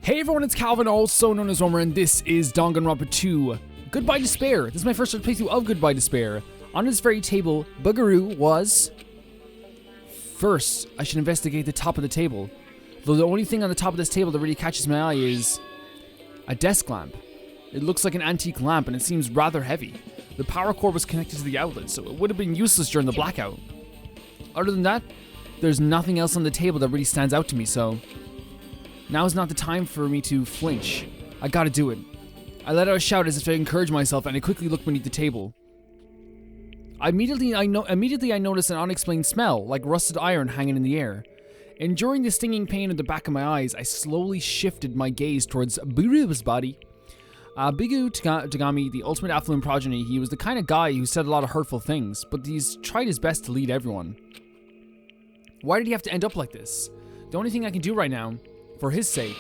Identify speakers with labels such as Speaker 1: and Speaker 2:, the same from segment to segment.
Speaker 1: Hey everyone, it's Calvin, also known as Romer, and this is Danganronpa 2. Goodbye Despair. This is my first playthrough of Goodbye Despair. On this very table, Bugaroo was... First, I should investigate the top of the table. Though the only thing on the top of this table that really catches my eye is... a desk lamp. It looks like an antique lamp and it seems rather heavy. The power cord was connected to the outlet, so it would have been useless during the blackout. Other than that, there's nothing else on the table that really stands out to me, so... Now is not the time for me to flinch. I gotta do it. I let out a shout as if to encourage myself, and I quickly looked beneath the table. Immediately I noticed an unexplained smell, like rusted iron hanging in the air. Enduring the stinging pain at the back of my eyes, I slowly shifted my gaze towards Buroo's body. Bigu Tagami, the ultimate affluent progeny, he was the kind of guy who said a lot of hurtful things, but he's tried his best to lead everyone. Why did he have to end up like this? The only thing I can do right now, for his sake,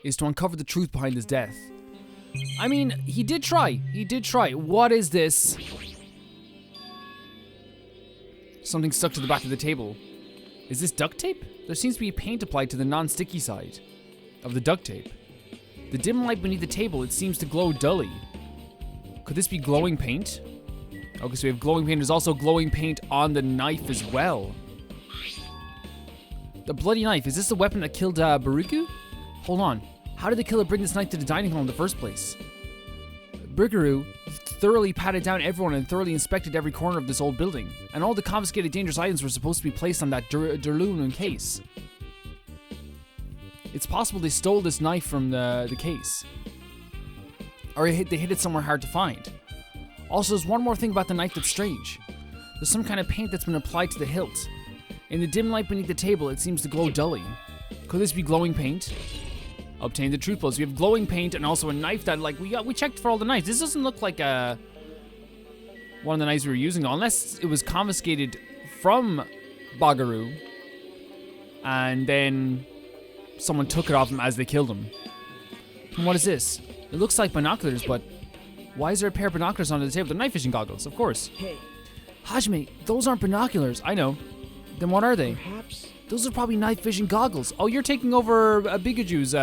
Speaker 1: is to uncover the truth behind his death. I mean, he did try. What is this? Something stuck to the back of the table. Is this duct tape? There seems to be paint applied to the non-sticky side of the duct tape. The dim light beneath the table, it seems to glow dully. Could this be glowing paint? Okay, so we have glowing paint. There's also glowing paint on the knife as well. The bloody knife, is this the weapon that killed Baruku? Hold on, how did the killer bring this knife to the dining hall in the first place? Bugaroo thoroughly patted down everyone and thoroughly inspected every corner of this old building, and all the confiscated dangerous items were supposed to be placed on that aluminum case. It's possible they stole this knife from the case. Or they hid it somewhere hard to find. Also, there's one more thing about the knife that's strange. There's some kind of paint that's been applied to the hilt. In the dim light beneath the table, it seems to glow dully. Could this be glowing paint? Obtain the truth balls. We have glowing paint and also a knife that, like, we checked for all the knives. This doesn't look like one of the knives we were using, unless it was confiscated from Bugaroo, and then someone took it off him as they killed him. And what is this? It looks like binoculars, but why is there a pair of binoculars under the table? They're night fishing goggles, of course.
Speaker 2: Hey.
Speaker 1: Hajime, those aren't binoculars. I know. Then what are they?
Speaker 2: Perhaps.
Speaker 1: Those are probably night vision goggles. Oh, you're taking over Bigaju's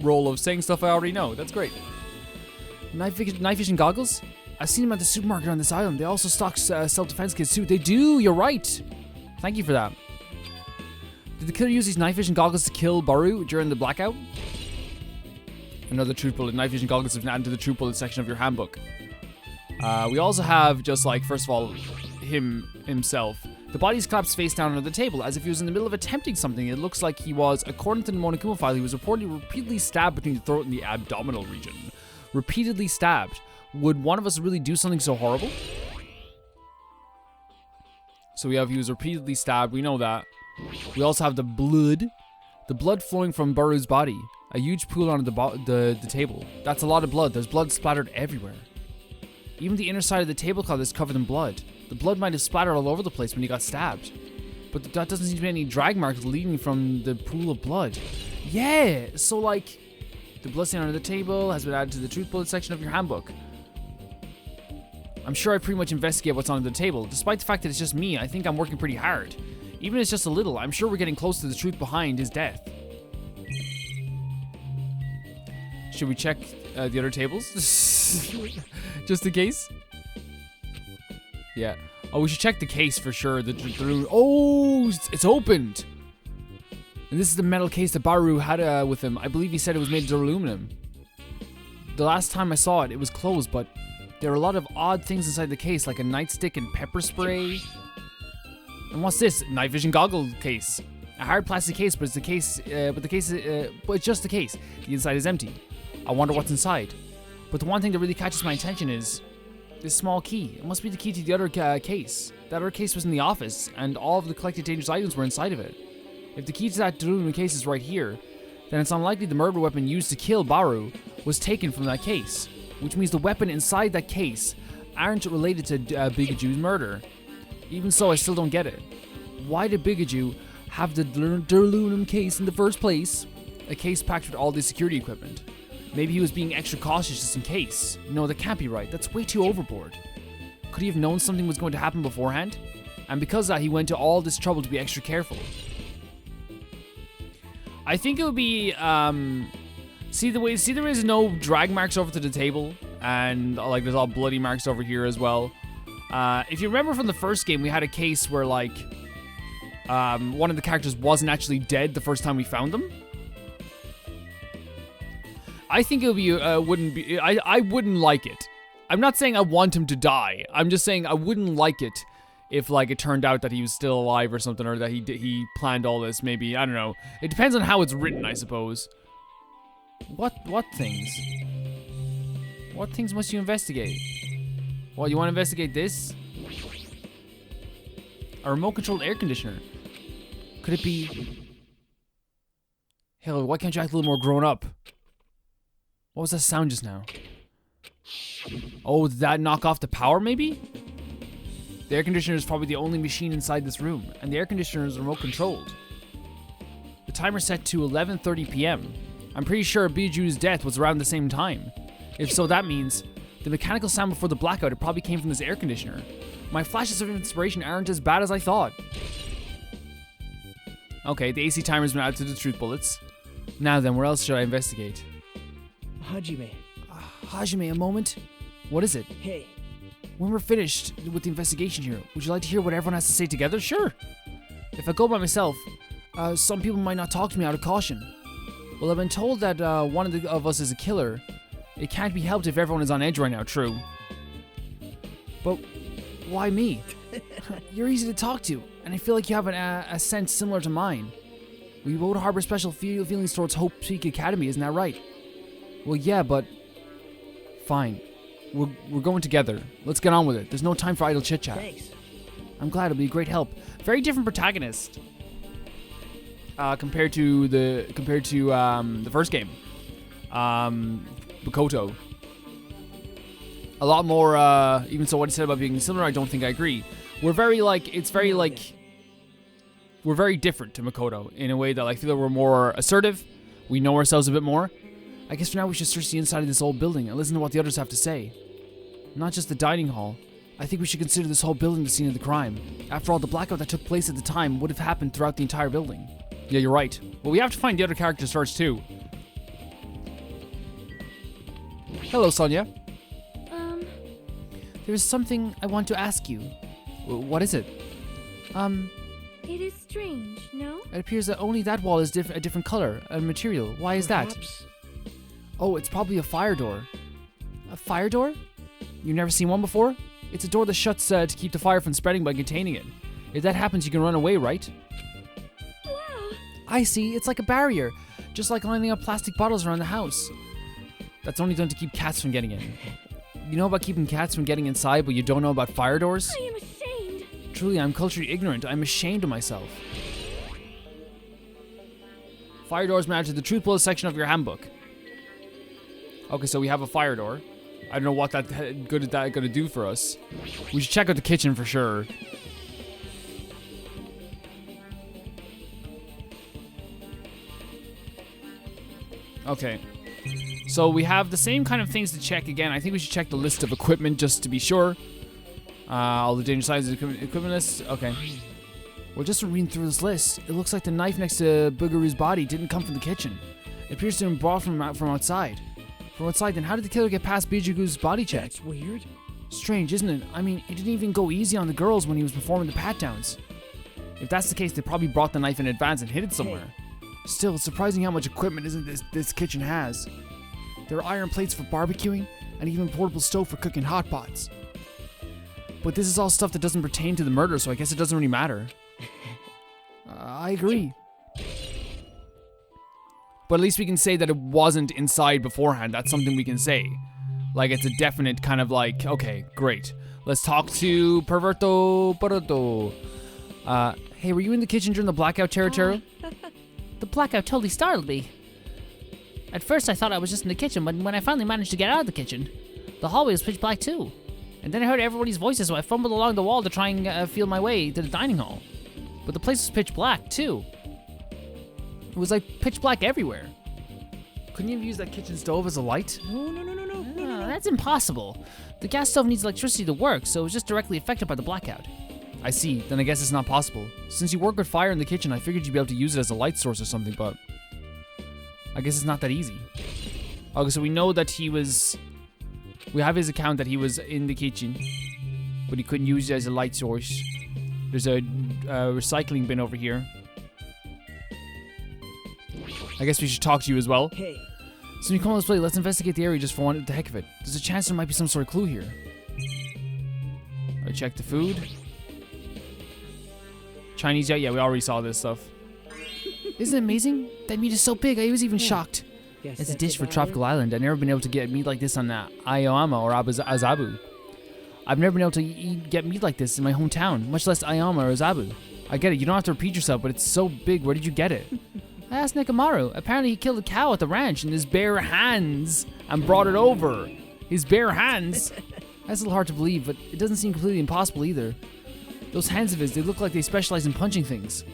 Speaker 1: role of saying stuff I already know. That's great. Night vision goggles? I've seen them at the supermarket on this island. They also stock self-defense kits too. They do, you're right. Thank you for that. Did the killer use these night vision goggles to kill Baru during the blackout? Another truth bullet. Night vision goggles have been added to the truth bullet section of your handbook. We also have just like, first of all, himself. The body's collapsed face down under the table, as if he was in the middle of attempting something. It looks like he was, according to the Monokuma file, he was reportedly repeatedly stabbed between the throat and the abdominal region. Repeatedly stabbed. Would one of us really do something so horrible? So we have, he was repeatedly stabbed, we know that. We also have the blood. The blood flowing from Baru's body. A huge pool on the table. That's a lot of blood. There's blood splattered everywhere. Even the inner side of the tablecloth is covered in blood. The blood might have splattered all over the place when he got stabbed. But that doesn't seem to be any drag marks leading from the pool of blood. Yeah! So, like, the blood stain under the table has been added to the truth bullet section of your handbook. I'm sure I pretty much investigate what's under the table. Despite the fact that it's just me, I think I'm working pretty hard. Even if it's just a little, I'm sure we're getting close to the truth behind his death. Should we check the other tables? Just in case? Yeah. Oh, we should check the case for sure. Oh, it's opened. And this is the metal case that Baru had with him. I believe he said it was made of aluminum. The last time I saw it, it was closed, but there are a lot of odd things inside the case, like a nightstick and pepper spray. And what's this? Night vision goggle case. A hard plastic case, but it's the case. But it's just the case. The inside is empty. I wonder what's inside. But the one thing that really catches my attention is this small key. It must be the key to the other case. That other case was in the office, and all of the collected dangerous items were inside of it. If the key to that aluminum case is right here, then it's unlikely the murder weapon used to kill Baru was taken from that case, which means the weapon inside that case aren't related to Bigaju's murder. Even so, I still don't get it. Why did Bigaju have the aluminum case in the first place? A case packed with all the security equipment. Maybe he was being extra cautious just in case. No, that can't be right. That's way too overboard. Could he have known something was going to happen beforehand? And because of that, he went to all this trouble to be extra careful. I think it would be See there is no drag marks over to the table, and like there's all bloody marks over here as well. If you remember from the first game, we had a case where like one of the characters wasn't actually dead the first time we found them. I think it'll be wouldn't be. I wouldn't like it. I'm not saying I want him to die. I'm just saying I wouldn't like it if like it turned out that he was still alive or something, or that he planned all this. Maybe, I don't know. It depends on how it's written, I suppose. What things? What things must you investigate? What, you want to investigate this? A remote-controlled air conditioner. Could it be... Hell, why can't you act a little more grown up? What was that sound just now? Oh, did that knock off the power, maybe? The air conditioner is probably the only machine inside this room, and the air conditioner is remote-controlled. The timer's set to 11:30 p.m. I'm pretty sure Biju's death was around the same time. If so, that means the mechanical sound before the blackout, it probably came from this air conditioner. My flashes of inspiration aren't as bad as I thought. Okay, the AC timer's been added to the truth bullets. Now then, where else should I investigate?
Speaker 2: Hajime.
Speaker 1: Hajime, a moment? What is it?
Speaker 2: Hey.
Speaker 1: When we're finished with the investigation here, would you like to hear what everyone has to say together? Sure. If I go by myself, some people might not talk to me out of caution. Well, I've been told that one of us is a killer. It can't be helped if everyone is on edge right now, true. But why me? You're easy to talk to, and I feel like you have a sense similar to mine. We both harbor special feelings towards Hope Peak Academy, isn't that right? Well, yeah, but... Fine. We're going together. Let's get on with it. There's no time for idle chit-chat.
Speaker 2: Thanks.
Speaker 1: I'm glad, it'll be a great help. Very different protagonist. Compared to the first game. Makoto. A lot more, even so what he said about being similar, I don't think I agree. We're very different to Makoto in a way that I feel that we're more assertive. We know ourselves a bit more. I guess for now we should search the inside of this old building and listen to what the others have to say. Not just the dining hall. I think we should consider this whole building the scene of the crime. After all, the blackout that took place at the time would have happened throughout the entire building. Yeah, you're right. But we have to find the other characters first, too. Hello, Sonia. There is something I want to ask you. What is it?
Speaker 3: It is strange, no?
Speaker 1: It appears that only that wall is a different color and material. Why is that? Oh, it's probably a fire door. A fire door? You've never seen one before? It's a door that shuts to keep the fire from spreading by containing it. If that happens, you can run away, right?
Speaker 3: Wow.
Speaker 1: I see. It's like a barrier. Just like lining up plastic bottles around the house. That's only done to keep cats from getting in. You know about keeping cats from getting inside, but you don't know about fire doors?
Speaker 3: I am ashamed.
Speaker 1: Truly, I'm culturally ignorant. I'm ashamed of myself. Fire doors match to the truth bullet section of your handbook. Okay, so we have a fire door. I don't know what that gonna do for us. We should check out the kitchen for sure. Okay. So we have the same kind of things to check again. I think we should check the list of equipment just to be sure. All the dangerous sizes of equipment list. Okay. Well, just from reading through this list, it looks like the knife next to Bugaru's body didn't come from the kitchen. It appears to have been brought from outside. From outside, then how did the killer get past Bijugu's body check?
Speaker 2: That's weird.
Speaker 1: Strange, isn't it? I mean, he didn't even go easy on the girls when he was performing the pat-downs. If that's the case, they probably brought the knife in advance and hid it somewhere. Still, it's surprising how much equipment this kitchen has. There are iron plates for barbecuing, and even a portable stove for cooking hot pots. But this is all stuff that doesn't pertain to the murder, so I guess it doesn't really matter. I agree. But at least we can say that it wasn't inside beforehand. That's something we can say. Like, it's a definite kind of like, okay, great. Let's talk to Perverto. Hey, were you in the kitchen during the blackout, Teru?
Speaker 4: The blackout totally startled me. At first I thought I was just in the kitchen, but when I finally managed to get out of the kitchen, the hallway was pitch black too. And then I heard everybody's voices, so I fumbled along the wall to try and feel my way to the dining hall. But the place was pitch black too. It was like pitch black everywhere.
Speaker 1: Couldn't you have used that kitchen stove as a light?
Speaker 4: No, that's impossible. The gas stove needs electricity to work, so it was just directly affected by the blackout.
Speaker 1: I see, then I guess it's not possible. Since you work with fire in the kitchen, I figured you'd be able to use it as a light source or something, but I guess it's not that easy. Okay, so we know that he was... We have his account that he was in the kitchen, but he couldn't use it as a light source. There's a recycling bin over here. I guess we should talk to you as well.
Speaker 2: Hey.
Speaker 1: So when you come on this place, let's investigate the area just for the heck of it. There's a chance there might be some sort of clue here. I check the food. Chinese, yeah, we already saw this stuff. Isn't it amazing? That meat is so big, I was even shocked.
Speaker 2: Guess
Speaker 1: It's a
Speaker 2: that's
Speaker 1: dish for
Speaker 2: about
Speaker 1: tropical island. I've never been able to get meat like this on Aoyama or Azabu. I've never been able to get meat like this in my hometown, much less Aoyama or Azabu. I get it, you don't have to repeat yourself, but it's so big. Where did you get it? I asked Nekamaru. Apparently he killed a cow at the ranch in his bare hands and brought it over. His bare hands? That's a little hard to believe, but it doesn't seem completely impossible either. Those hands of his, they look like they specialize in punching things.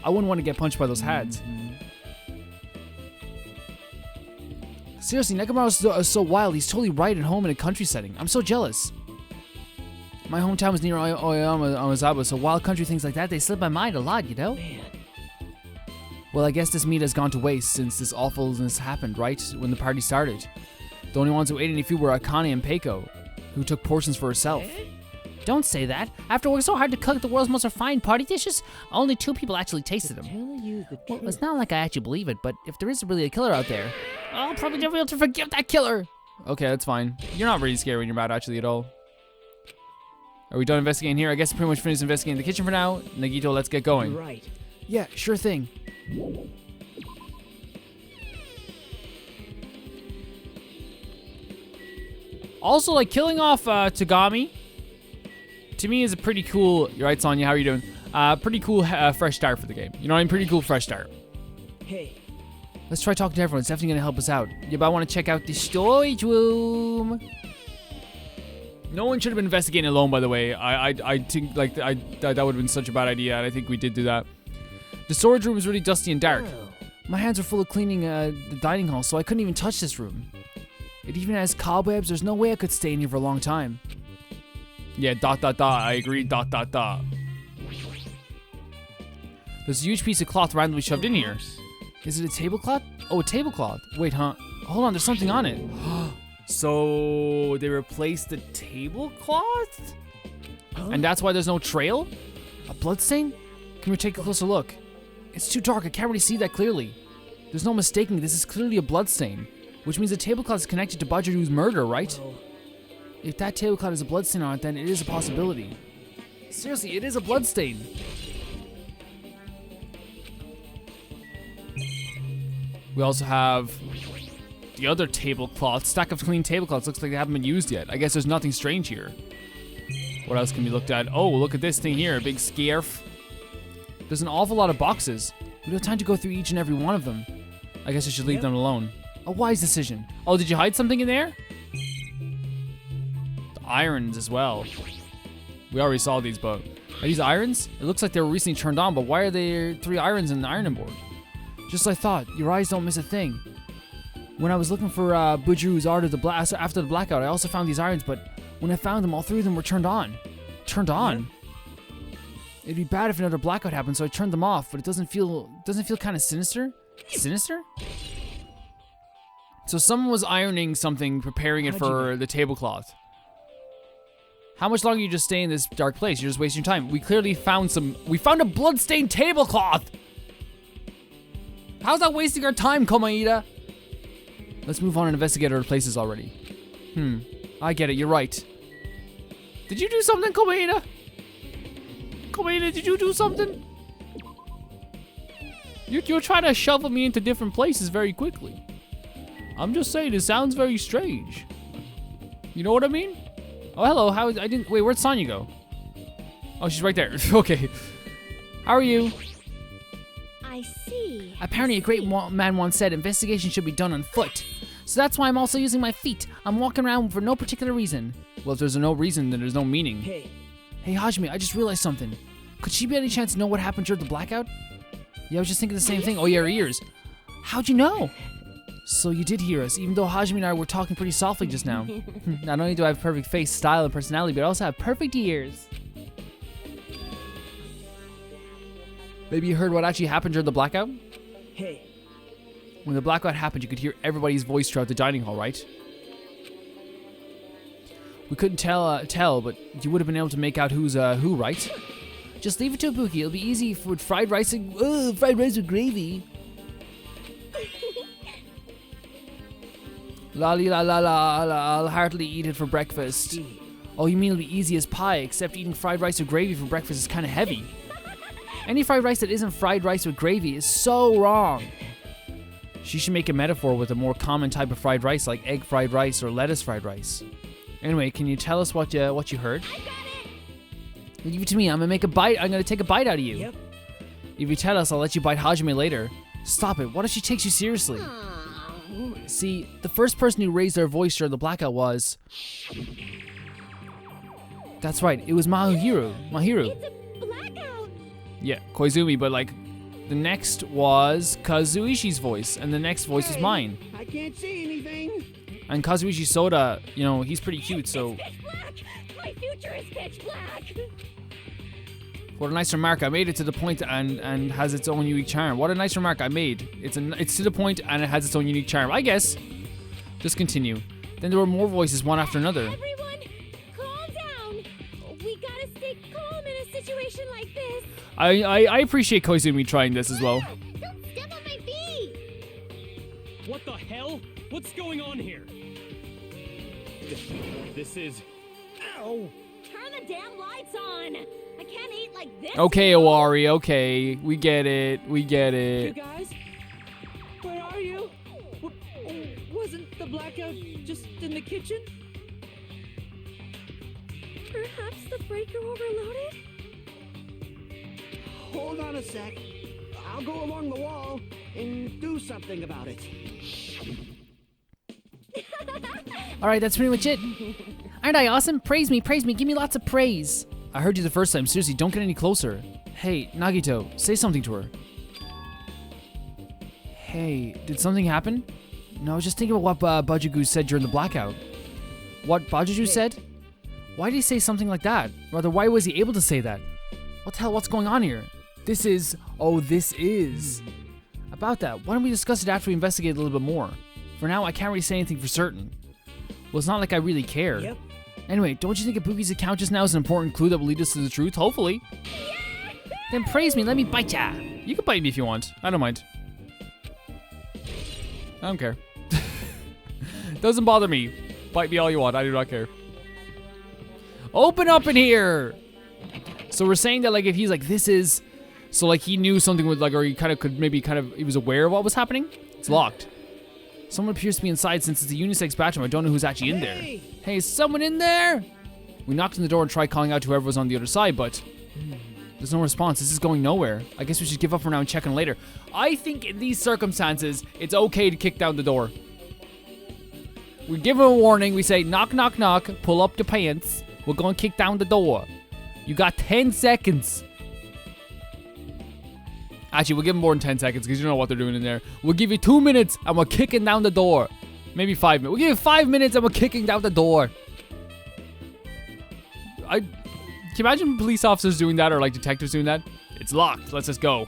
Speaker 1: I wouldn't want to get punched by those hands. Seriously, Nekamaru is so wild. He's totally right at home in a country setting. I'm so jealous. My hometown was near Aoyama Ozabu, so wild country things like that, they slip my mind a lot, you know?
Speaker 2: Man.
Speaker 1: Well, I guess this meat has gone to waste since this awfulness happened, right? When the party started. The only ones who ate any food were Akane and Peko, who took portions for herself.
Speaker 4: Don't say that. After working so hard to cook the world's most refined party dishes, only 2 people actually tasted them.
Speaker 2: Tell you the
Speaker 4: Well,
Speaker 2: truth.
Speaker 4: it's not like I actually believe it, but if there is really a killer out there, I'll probably never be able to forgive that killer.
Speaker 1: Okay, that's fine. You're not really scary when you're mad, actually, at all. Are we done investigating here? I guess pretty much finished investigating the kitchen for now. Nagito, let's get going.
Speaker 2: Right.
Speaker 1: Yeah, sure thing. Also, like, killing off Tagami, to me, is a pretty cool... You're right, Sonya, how are you doing? Pretty cool fresh start for the game. You know what I mean? Pretty cool fresh start.
Speaker 2: Hey.
Speaker 1: Let's try talking to everyone. It's definitely going to help us out. Yeah, but I want to check out the storage room. No one should have been investigating alone, by the way. I think, like, that would have been such a bad idea, and I think we did do that. The storage room is really dusty and dark.
Speaker 2: Oh.
Speaker 1: My hands are full of cleaning the dining hall, so I couldn't even touch this room. It even has cobwebs. There's no way I could stay in here for a long time. Yeah, ... I agree, ... There's a huge piece of cloth randomly shoved in here. Is it a tablecloth? Oh, a tablecloth. Wait, huh? Hold on, there's something on it. So they replaced the tablecloth?
Speaker 2: Huh?
Speaker 1: And that's why there's no trail? A bloodstain? Come here, take a closer look. It's too dark, I can't really see that clearly. There's no mistaking, this is clearly a bloodstain. Which means the tablecloth is connected to Bajiru's murder, right?
Speaker 2: Well,
Speaker 1: If that tablecloth is a bloodstain on it, then it is a possibility. Seriously, it is a bloodstain. We also have the other tablecloth. Stack of clean tablecloths. Looks like they haven't been used yet. I guess there's nothing strange here. What else can be looked at? Oh, look at this thing here. A big scarf. There's an awful lot of boxes. We don't have time to go through each and every one of them. I guess I should leave them alone. A wise decision. Oh, did you hide something in there? The irons as well. We already saw these, but... Are these irons? It looks like they were recently turned on, but why are there 3 irons in the ironing board? Just like I thought, your eyes don't miss a thing. When I was looking for Bujiru's after the blackout, I also found these irons, but when I found them, all 3 of them were turned on. Turned on? It'd be bad if another blackout happened, so I turned them off, but it doesn't feel kind of sinister? Sinister? So someone was ironing something, preparing it for the tablecloth. How much longer you just stay in this dark place? You're just wasting your time. We clearly found we found a bloodstained tablecloth! How's that wasting our time, Komaeda? Let's move on and investigate other places already. I get it, you're right. Did you do something, Komaeda? Komaeda, did you do something? You're trying to shovel me into different places very quickly. I'm just saying, it sounds very strange. You know what I mean? Oh, hello, wait, where'd Sonya go? Oh, she's right there. Okay. How are you?
Speaker 3: I see.
Speaker 4: Apparently a great man once said investigation should be done on foot. So that's why I'm also using my feet. I'm walking around for no particular reason.
Speaker 1: Well, if there's no reason, then there's no meaning.
Speaker 2: hey.
Speaker 1: Hey, Hajime, I just realized something. Could she by any chance know what happened during the blackout? Yeah, I was just thinking the same thing. Oh, yeah, her ears. How'd you know? So you did hear us, even though Hajime and I were talking pretty softly just now. Not only do I have perfect face, style, and personality, but I also have perfect ears. Maybe you heard what actually happened during the blackout?
Speaker 2: Hey.
Speaker 1: When the blackout happened, you could hear everybody's voice throughout the dining hall, right? We couldn't tell, but you would have been able to make out who's who, right? Just leave it to a Pookie. It'll be easy with fried rice with gravy. Lolly la la la la, I'll heartily eat it for breakfast. Oh, you mean it'll be easy as pie, except eating fried rice with gravy for breakfast is kind of heavy. Any fried rice that isn't fried rice with gravy is so wrong. She should make a metaphor with a more common type of fried rice, like egg fried rice or lettuce fried rice. Anyway, can you tell us what you heard?
Speaker 3: I got it.
Speaker 1: Give it to me. I'm gonna take a bite out of you.
Speaker 2: Yep.
Speaker 1: If you tell us, I'll let you bite Hajime later. Stop it. What if she takes you seriously?
Speaker 3: Oh.
Speaker 1: See, the first person who raised their voice during the blackout was... That's right. It was Mahiru.
Speaker 3: It's a blackout.
Speaker 1: Yeah, Koizumi, but like... The next was Kazuishi's voice, and the next voice was mine.
Speaker 2: I can't see anything.
Speaker 1: And Kazuishi Soda, you know, he's pretty cute, so...
Speaker 3: It's pitch black. My future is pitch black.
Speaker 1: What a nice remark. I made it to the point and has its own unique charm. What a nice remark I made. It's to the point and it has its own unique charm. I guess. Just continue. Then there were more voices, one after another.
Speaker 3: Everyone, calm down. We gotta stay calm in a situation like this.
Speaker 1: I appreciate Koizumi trying this as well.
Speaker 3: Don't step on my feet.
Speaker 5: What the hell? What's going on here? This is... Ow!
Speaker 3: Turn the damn lights on. I can't eat like this.
Speaker 1: Okay, Owari, okay. We get it. We get
Speaker 2: You
Speaker 1: it.
Speaker 2: guys? Where are you? Wasn't the blackout just in the kitchen?
Speaker 3: Perhaps the breaker overloaded?
Speaker 2: Hold on a sec. I'll go along the wall and do something about it.
Speaker 1: Alright, that's pretty much it. Aren't I awesome? Praise me, give me lots of praise. I heard you the first time. Seriously, don't get any closer. Hey, Nagito, say something to her. Hey, did something happen? No, I was just thinking about what Bajugu said during the blackout. What Bajugu said? Why did he say something like that? Rather, why was he able to say that? What the hell, what's going on here? This is... About that, why don't we discuss it after we investigate a little bit more? For now, I can't really say anything for certain. Well, it's not like I really care.
Speaker 2: Yep.
Speaker 1: Anyway, don't you think Ibuki's account just now is an important clue that will lead us to the truth? Hopefully. Then praise me, let me bite ya. You can bite me if you want. I don't mind. I don't care. Doesn't bother me. Bite me all you want. I do not care. Open up in here! So we're saying that, like, if he's like, this is... So, like, he knew something would, like, or he kind of could maybe he was aware of what was happening? It's locked. Someone appears to be inside since it's a unisex bathroom. I don't know who's actually in there. Hey, is someone in there? We knocked on the door and tried calling out to whoever was on the other side, but there's no response. This is going nowhere. I guess we should give up for now and check in later. I think in these circumstances, it's okay to kick down the door. We give him a warning. We say, knock, knock, knock. Pull up the pants. We're going to kick down the door. You got 10 seconds. Actually, we'll give them more than 10 seconds because you don't know what they're doing in there. We'll give you 2 minutes and we're kicking down the door. Maybe 5 minutes. We'll give you 5 minutes and we're kicking down the door. Can you imagine police officers doing that or like detectives doing that? It's locked. Let's just go.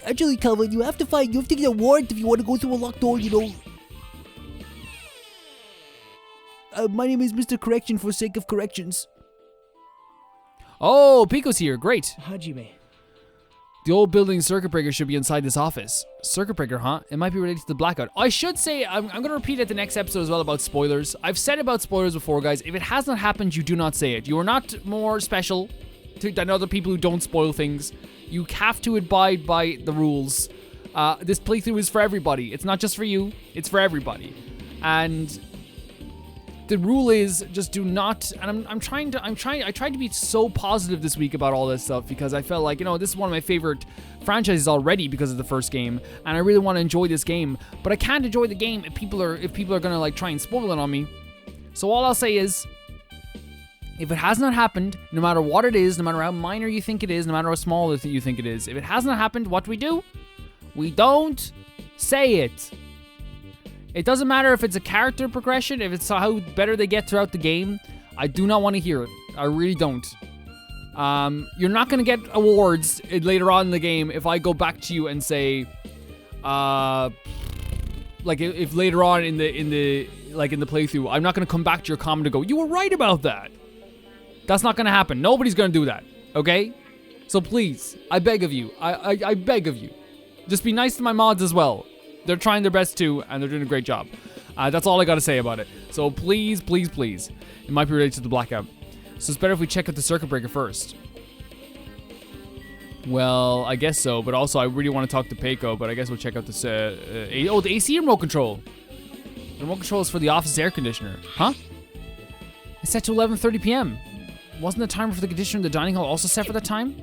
Speaker 6: Actually, Calvin, you have to get a warrant if you want to go through a locked door, you know. My name is Mr. Correction for sake of corrections.
Speaker 1: Oh, Peko's here. Great.
Speaker 2: Hajime.
Speaker 1: The old building circuit breaker should be inside this office. Circuit breaker, huh? It might be related to the blackout. I should say, I'm going to repeat it the next episode as well about spoilers. I've said about spoilers before, guys. If it has not happened, you do not say it. You are not more special than other people who don't spoil things. You have to abide by the rules. This playthrough is for everybody. It's not just for you. It's for everybody. And the rule is just do not, and I tried to be so positive this week about all this stuff because I felt like, you know, this is one of my favorite franchises already because of the first game, and I really want to enjoy this game, but I can't enjoy the game if people are gonna like try and spoil it on me. So all I'll say is, if it has not happened, no matter what it is, no matter how minor you think it is, no matter how small you think it is, if it has not happened, what do? We don't say it. It doesn't matter if it's a character progression, if it's how better they get throughout the game. I do not want to hear it. I really don't. You're not going to get awards later on in the game if I go back to you and say, like if later on in the playthrough, I'm not gonna come back to your comment and go, you were right about that. That's not gonna happen. Nobody's gonna do that. Okay? So please, I beg of you. I beg of you. Just be nice to my mods as well. They're trying their best too, and they're doing a great job. That's all I gotta say about it. So please, please, please. It might be related to the blackout. So it's better if we check out the circuit breaker first. Well, I guess so, but also I really want to talk to Peko, but I guess we'll check out this, the AC remote control. The remote control is for the office air conditioner. Huh? It's set to 11:30 p.m. Wasn't the timer for the conditioner in the dining hall also set for that time?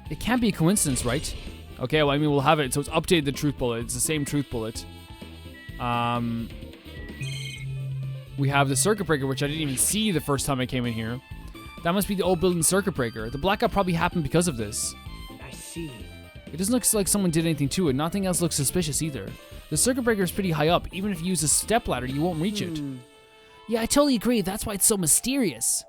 Speaker 1: It can't be a coincidence, right? Okay, well, I mean, we'll have it. So it's updated the truth bullet. It's the same truth bullet. We have the circuit breaker, which I didn't even see the first time I came in here. That must be the old building circuit breaker. The blackout probably happened because of this.
Speaker 2: I see.
Speaker 1: It doesn't look like someone did anything to it. Nothing else looks suspicious either. The circuit breaker is pretty high up. Even if you use a stepladder, you won't reach it.
Speaker 4: Yeah, I totally agree. That's why it's so mysterious.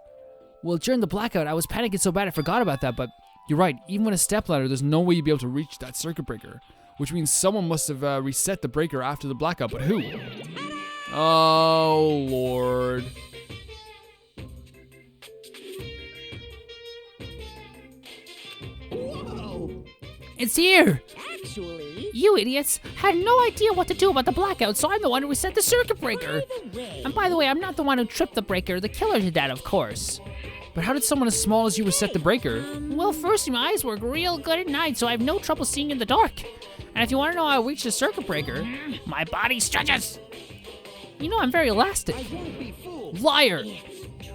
Speaker 1: Well, during the blackout, I was panicking so bad I forgot about that, but you're right. Even with a stepladder, there's no way you'd be able to reach that circuit breaker. Which means someone must have reset the breaker after the blackout, but who? Oh, Lord.
Speaker 4: It's here!
Speaker 3: Actually,
Speaker 4: You idiots had no idea what to do about the blackout, so I'm the one who reset the circuit breaker. And by the way, I'm not the one who tripped the breaker. The killer did that, of course.
Speaker 1: But how did someone as small as you reset the breaker?
Speaker 4: Well, first, my eyes work real good at night, so I have no trouble seeing in the dark. And if you want to know how I reached the circuit breaker, my body stretches. You know I'm very elastic. Liar!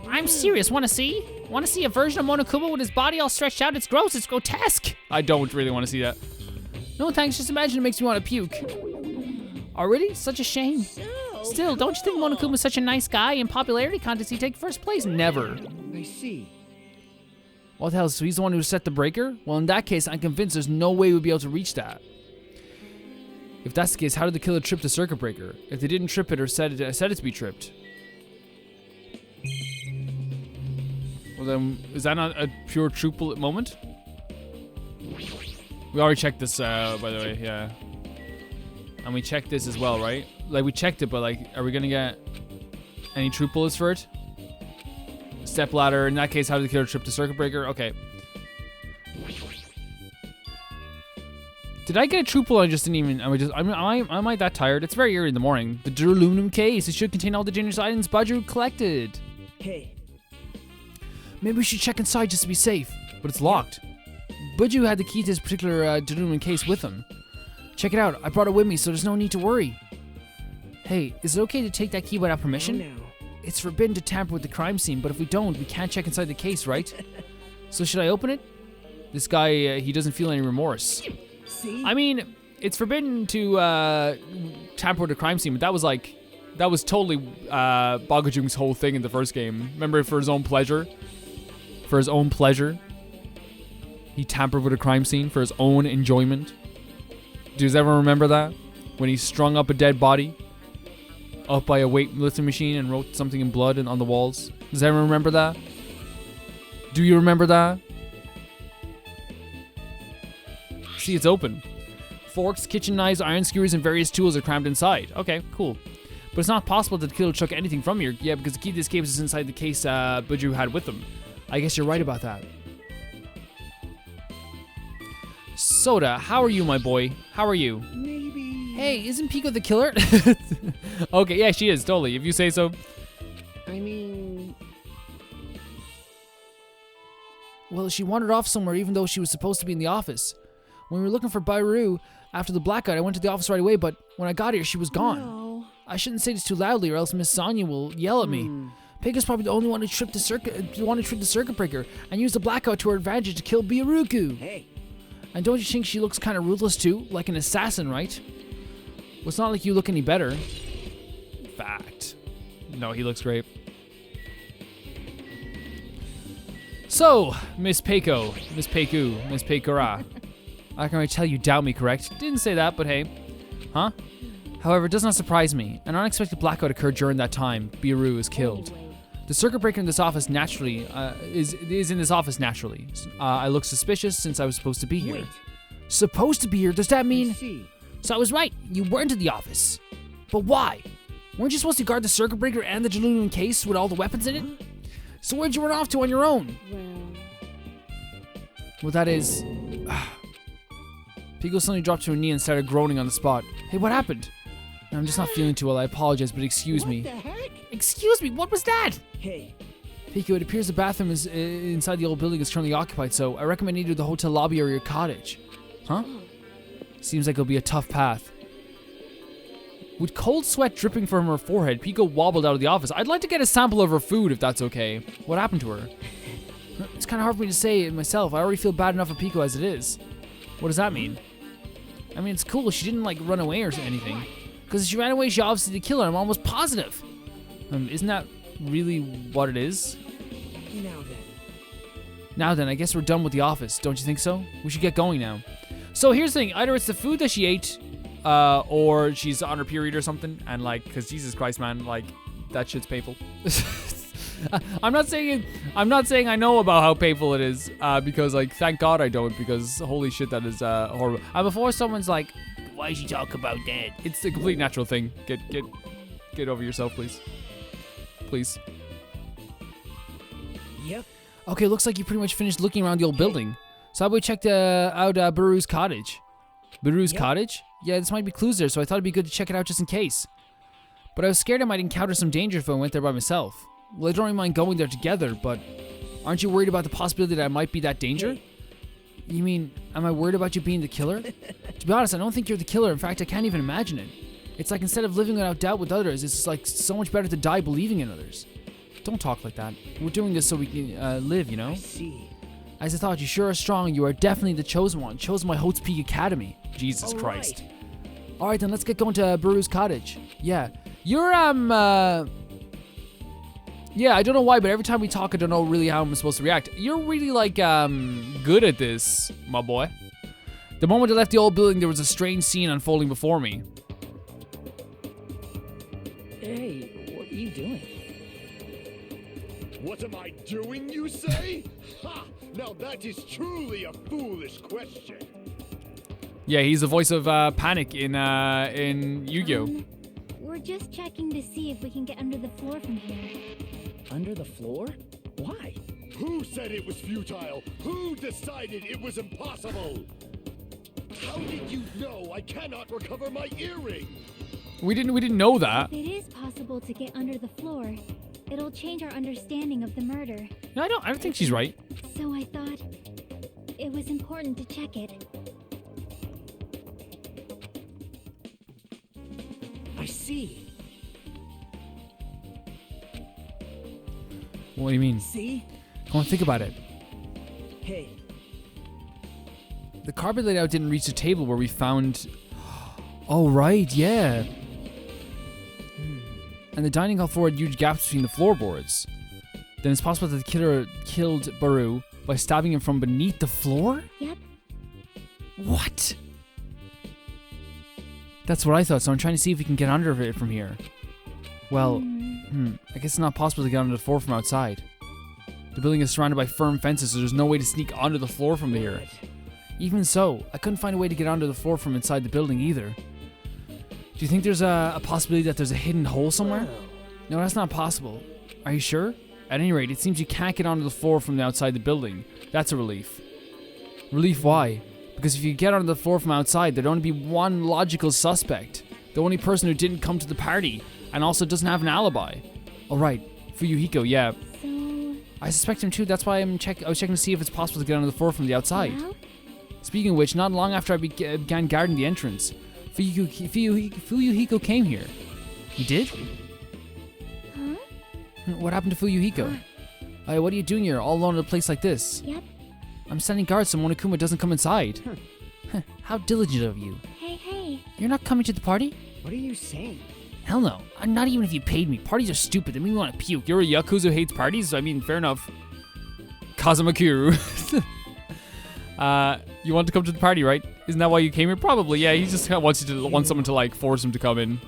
Speaker 4: I'm serious. Want to see? Want to see a version of Monokuma with his body all stretched out? It's gross. It's grotesque.
Speaker 1: I don't really want to see that.
Speaker 4: No thanks. Just imagine it makes me want to puke. Oh, really? Such a shame. Still, don't you think Monokuma's such a nice guy? In popularity contests, he'd take first place.
Speaker 1: Never.
Speaker 2: I see.
Speaker 1: What the hell? So he's the one who set the breaker? Well, in that case, I'm convinced there's no way we'd be able to reach that. If that's the case, how did the killer trip the circuit breaker? If they didn't trip it or set it to be tripped. Well then, is that not a pure truth bullet moment? We already checked this, by the way, yeah. And we checked this as well, right? Like, we checked it, but like, are we gonna get any truth bullets for it? Step ladder, in that case, how did the killer trip the circuit breaker? Okay. Did I get a truth bullet? I just didn't even, am I that tired? It's very early in the morning. The aluminum case, it should contain all the dangerous items Badru collected.
Speaker 2: Hey.
Speaker 1: Maybe we should check inside just to be safe, but it's locked. Budju had the key to this particular aluminum case with him. Check it out, I brought it with me, so there's no need to worry. Hey, is it okay to take that key without permission?
Speaker 2: Now.
Speaker 1: It's forbidden to tamper with the crime scene, but if we don't, we can't check inside the case, right? So should I open it? This guy, he doesn't feel any remorse.
Speaker 2: See?
Speaker 1: I mean, it's forbidden to tamper with the crime scene, but that was totally Bagajung's whole thing in the first game. Remember, for his own pleasure? For his own pleasure? He tampered with a crime scene for his own enjoyment. Do you ever remember that? When he strung up a dead body up by a weightlifting machine and wrote something in blood on the walls? Does anyone remember that? Do you remember that? See, it's open. Forks, kitchen knives, iron skewers, and various tools are crammed inside. Okay, cool. But it's not possible that the killer took anything from here. Yeah, because the key to this case is inside the case Budju had with him. I guess you're right about that. Soda, how are you, my boy? How are you?
Speaker 2: Maybe.
Speaker 1: Hey, isn't Peko the killer? Okay, yeah, she is, totally. If you say so.
Speaker 2: I mean.
Speaker 1: Well, she wandered off somewhere even though she was supposed to be in the office. When we were looking for Bairu after the blackout, I went to the office right away, but when I got here, she was gone.
Speaker 3: No.
Speaker 1: I shouldn't say this too loudly or else Miss Sonia will yell at me. Peko's probably the only one who tripped the circuit breaker and used the blackout to her advantage to kill Byaruku.
Speaker 2: Hey.
Speaker 1: And don't you think she looks kind of ruthless too? Like an assassin, right? Well, it's not like you look any better. Fact. No, he looks great. So, Miss Peko, Miss Peku, Miss Pekora. I can already tell you doubt me, correct? Didn't say that, but hey. Huh? However, it does not surprise me. An unexpected blackout occurred during that time. Byaru is killed. The circuit breaker in this office naturally is in this office naturally. I look suspicious since I was supposed to be here.
Speaker 2: Wait.
Speaker 1: Supposed to be here? Does that
Speaker 2: I
Speaker 1: mean?
Speaker 2: see.
Speaker 1: So I was right. You weren't in the office. But why? Weren't you supposed to guard the circuit breaker and the Jaloon case with all the weapons in it? So where'd you run off to on your own? Well, that is... Peko suddenly dropped to her knee and started groaning on the spot. Hey, what happened? I'm just not feeling too well. I apologize, but excuse me.
Speaker 2: What the heck?
Speaker 1: Excuse me, what was that?
Speaker 2: Hey,
Speaker 1: Peko, it appears the bathroom is inside the old building is currently occupied, so I recommend either the hotel lobby or your cottage. Huh? Seems like it'll be a tough path. With cold sweat dripping from her forehead, Peko wobbled out of the office. I'd like to get a sample of her food, if that's okay. What happened to her? It's kind of hard for me to say it myself. I already feel bad enough for Peko as it is. What does that mean? I mean, it's cool. She didn't, like, run away or anything. Because if she ran away, she obviously did kill her. I'm almost positive. Isn't that really what it is? Now then, I guess we're done with the office. Don't you think so? We should get going now. So here's the thing. Either it's the food that she ate, or she's on her period or something. And, like, because Jesus Christ, man, like, that shit's painful. I'm not saying I know about how painful it is, because, like, thank God I don't, because holy shit, that is horrible. And before someone's like, why is she talk about that? It's a complete natural thing. Get over yourself, please. Please.
Speaker 2: Yep.
Speaker 1: Okay, looks like you pretty much finished looking around the old building. So how about we check out Baru's cottage? Baru's cottage? Yeah, this might be clues there, so I thought it'd be good to check it out just in case. But I was scared I might encounter some danger if I went there by myself. Well, I don't really mind going there together, but aren't you worried about the possibility that I might be that danger? You mean, am I worried about you being the killer? To be honest, I don't think you're the killer. In fact, I can't even imagine it. It's like instead of living without doubt with others, it's like so much better to die believing in others. Don't talk like that. We're doing this so we can live, you know?
Speaker 2: I see.
Speaker 1: As I thought, you sure are strong. You are definitely the chosen one. Chosen by Hope's Peak Academy. Jesus Christ. Alright then, let's get going to Baru's cottage. Yeah. You're, yeah, I don't know why, but every time we talk, I don't know really how I'm supposed to react. You're really, like, good at this, my boy. The moment I left the old building, there was a strange scene unfolding before me.
Speaker 2: Hey, what are you doing?
Speaker 7: What am I doing, you say? Ha! Now that is truly a foolish question.
Speaker 1: Yeah, he's the voice of Panic in Yu-Gi-Oh!
Speaker 3: We're just checking to see if we can get under the floor from here.
Speaker 2: Under the floor? Why?
Speaker 7: Who said it was futile? Who decided it was impossible? How did you know I cannot recover my earring?
Speaker 1: We didn't know that.
Speaker 3: If it is possible to get under the floor, it'll change our understanding of the murder.
Speaker 1: No, I don't think she's right.
Speaker 3: So I thought it was important to check it.
Speaker 2: I see.
Speaker 1: What do you mean?
Speaker 2: See?
Speaker 1: Come on, think about it.
Speaker 2: Hey,
Speaker 1: The carpet layout didn't reach the table where we found... Oh, right, yeah. And the dining hall floor had huge gaps between the floorboards. Then it's possible that the killer killed Baru by stabbing him from beneath the floor?
Speaker 3: Yep.
Speaker 1: What? That's what I thought, so I'm trying to see if we can get under it from here. Well, I guess it's not possible to get under the floor from outside. The building is surrounded by firm fences, so there's no way to sneak onto the floor from here. Even so, I couldn't find a way to get onto the floor from inside the building either. Do you think there's a possibility that there's a hidden hole somewhere? No, that's not possible. Are you sure? At any rate, it seems you can't get onto the floor from the outside the building. That's a relief. Relief why? Because if you get onto the floor from outside, there'd only be one logical suspect. The only person who didn't come to the party, and also doesn't have an alibi. Alright, Fuyuhiko, yeah.
Speaker 3: So,
Speaker 1: I suspect him too, that's why I was checking to see if it's possible to get onto the floor from the outside.
Speaker 3: well,
Speaker 1: Speaking of which, not long after I began guarding the entrance, Fuyuhiko came here. He did?
Speaker 3: huh?
Speaker 1: What happened to Fuyuhiko? What are you doing here, all alone in a place like this?
Speaker 3: Yep.
Speaker 1: I'm standing guard so Monokuma doesn't come inside. How diligent of you.
Speaker 3: Hey.
Speaker 1: You're not coming to the party?
Speaker 2: what are you saying?
Speaker 1: Hell no. Not even if you paid me. Parties are stupid. They make me want to puke. You're a Yakuza who hates parties? I mean, fair enough. Kazumakuru. You want to come to the party, right? Isn't that why you came here? Probably, yeah. He just kind of wants someone to, like, force him to come in.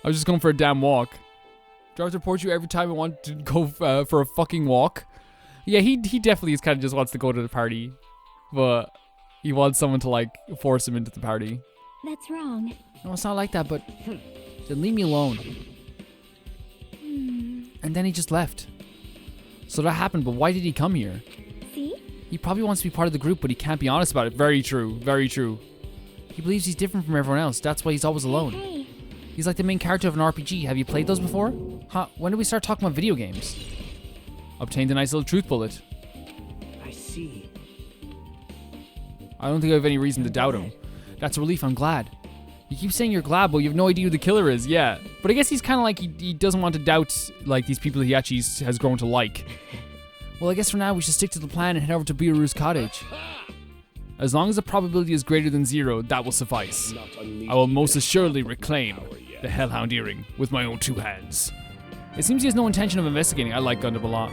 Speaker 1: I was just going for a damn walk. Do I have to report you every time I want to go for a fucking walk? Yeah, he definitely is kind of just wants to go to the party. But he wants someone to, like, force him into the party.
Speaker 3: That's wrong.
Speaker 1: No, it's not like that, but then leave me alone. And then he just left. So that happened, but why did he come here?
Speaker 3: See?
Speaker 1: He probably wants to be part of the group, but he can't be honest about it. Very true, very true. He believes he's different from everyone else. That's why he's always alone.
Speaker 3: Hey.
Speaker 1: He's like the main character of an RPG. Have you played those before? Huh, when did we start talking about video games? Obtained a nice little truth bullet.
Speaker 5: I see.
Speaker 1: I don't think I have any reason to doubt him. That's a relief, I'm glad. You keep saying you're glad, but you have no idea who the killer is, yeah. But I guess he's kind of like, he doesn't want to doubt, like, these people he actually has grown to like. Well, I guess for now we should stick to the plan and head over to Biru's cottage. As long as the probability is greater than 0, that will suffice. I will most assuredly reclaim the Hellhound earring with my own 2 hands. It seems he has no intention of investigating. I like Gundam a lot.